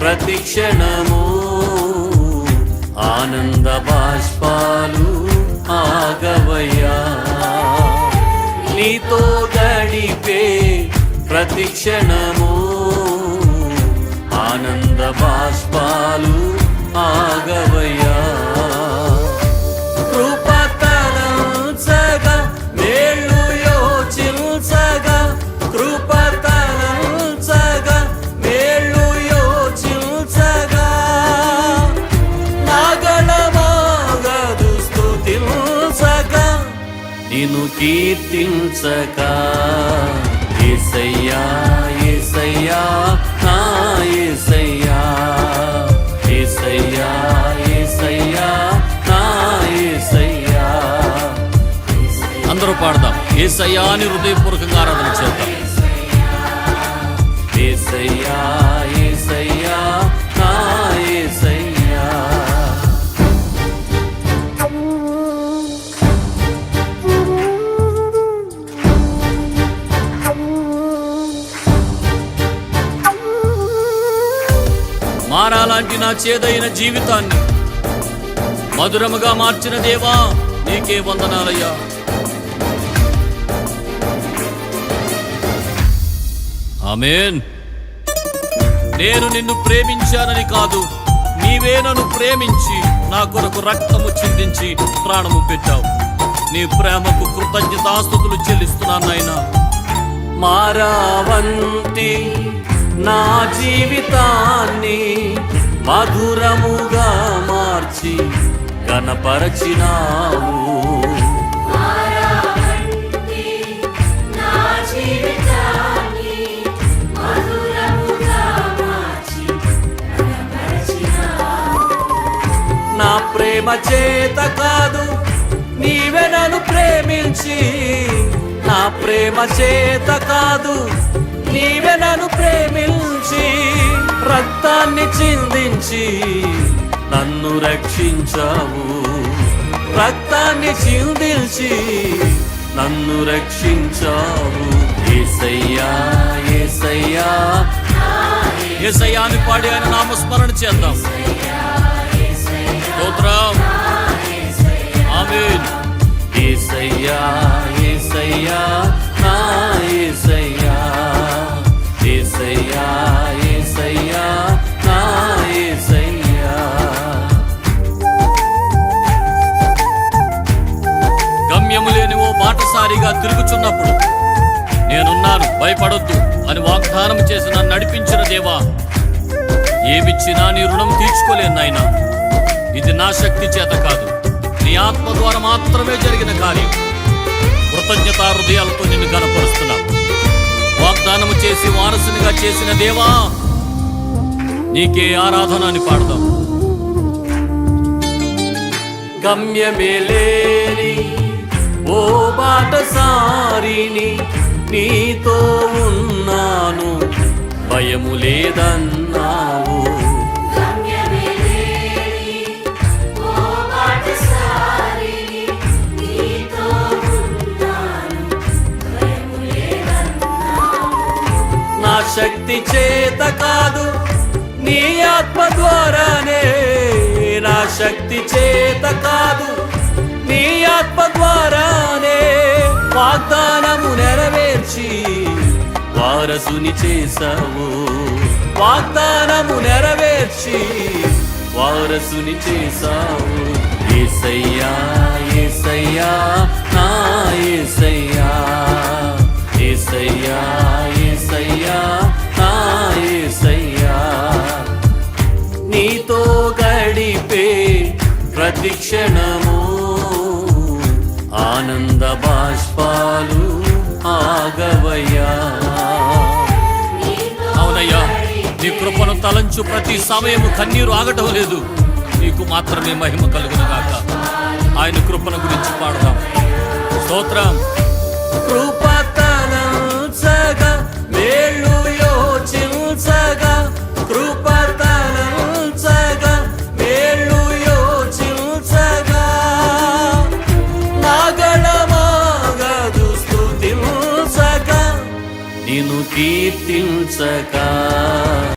ప్రతి క్షణము ఆనంద బాష్పాలు ఆగవయ్యా. నీతో గడిపే ప్రతి క్షణము ఆనంద బాష్పాలు ఆగవయ్యా. కృపతలంచగా మేళ్ళు యోచించగా కృపతలంచగా మేళ్ళు యోచించగా నాగళమాగదు స్తుతించగా నిన్ను కీర్తించగా యేసయ్యా యేసయ్యా నా యేసయ్యా యేసయ్యా యేసయ్యా నా యేసయ్యా. అందరూ పాడదాం యేసయ్యా అని హృదయపూర్వకంగా ఆరాధన చేద్దాం. యేసయ్యా యేసయ్యా నా యేసయ్యా. మారాలాంటి నా చేదైన జీవితాన్ని మధురముగా మార్చిన దేవా నీకే వందనాలయ్యా. ఆమేన్. నేను నిన్ను ప్రేమించానని కాదు, నీవే నన్ను ప్రేమించి నా కొరకు రక్తము చిందించి ప్రాణము పెట్టావు. నీ ప్రేమకు కృతజ్ఞతాస్తుతులు చెల్లిస్తున్నాను నాయనా. మారావంతి నా జీవితాన్ని మధురముగా మార్చి కనపరచినావు. నా ప్రేమ చేత కాదు, నీవే నన్ను ప్రేమించి, నా ప్రేమ చేత కాదు, నీవే నన్ను ప్రేమించి రక్తాన్ని చిందించి నన్ను రక్షించావు. రక్తాన్ని చిందించి నన్ను రక్షించావు. యేసయ్యా యేసయ్యా యేసయ్యా అని పాడి ఆయన నామస్మరణ చేద్దాం. స్తోత్రం. ఆమేన్. యేసయ్యా యేసయ్యా నా యేసయ్యా యేసయ్యా యేసయ్యా నా యేసయ్యా. గమ్యము లేని ఓ బాటసారిగా తిరుగుచున్నప్పుడు నేనున్నాను భయపడొద్దు అని వాగ్దానం చేసి నన్ను నడిపించిన దేవా, ఏమిచ్చినా నీ రుణం తీర్చుకోలేను నాయనా. ఇది నా శక్తి చేత కాదు, నీ ఆత్మ ద్వారా మాత్రమే జరిగిన కార్యం. కృతజ్ఞతా హృదయాలతో నిన్ను గణపరుస్తున్నాను. వాగ్దానము చేసి వారసునిగా చేసిన దేవా నీకే ఆరాధన అని పాడదాం. గమ్యమే లేని ఓ బాటసారిని నీతో ఉన్నాను, భయము లేదన్నావు. నా శక్తి చేత కాదు, నీ ఆత్మ ద్వారానే. నా శక్తి చేత కాదు, నీ ఆత్మ ద్వారానే వాగ్దానము నెరవేర్చి వారసుని చేసావు. వాగ్దానము నెరవేర్చి వారసుని చేసావు. యేసయ్యా యేసయ్యా నా యేసయ్యా యేసయ్యా యేసయ్యా నా యేసయ్యా. నీతో గడిపే ప్రతి క్షణము ఆనంద బాష్పాలు ఆగవయ్యా. అవునయ్యా, నీ కృపను తలంచు ప్రతి సమయము కన్నీరు ఆగటం లేదు. నీకు మాత్రమే మహిమ కలుగును గాక. ఆయన కృపను గురించి పాడదాం. స్తోత్రం. కృపతలంచగా మేళ్ళు యోచించగా కృపతలంచగా మేళ్ళు యోచించగా నాగళమాగదు స్తుతించగా నిన్ను కీర్తించగా.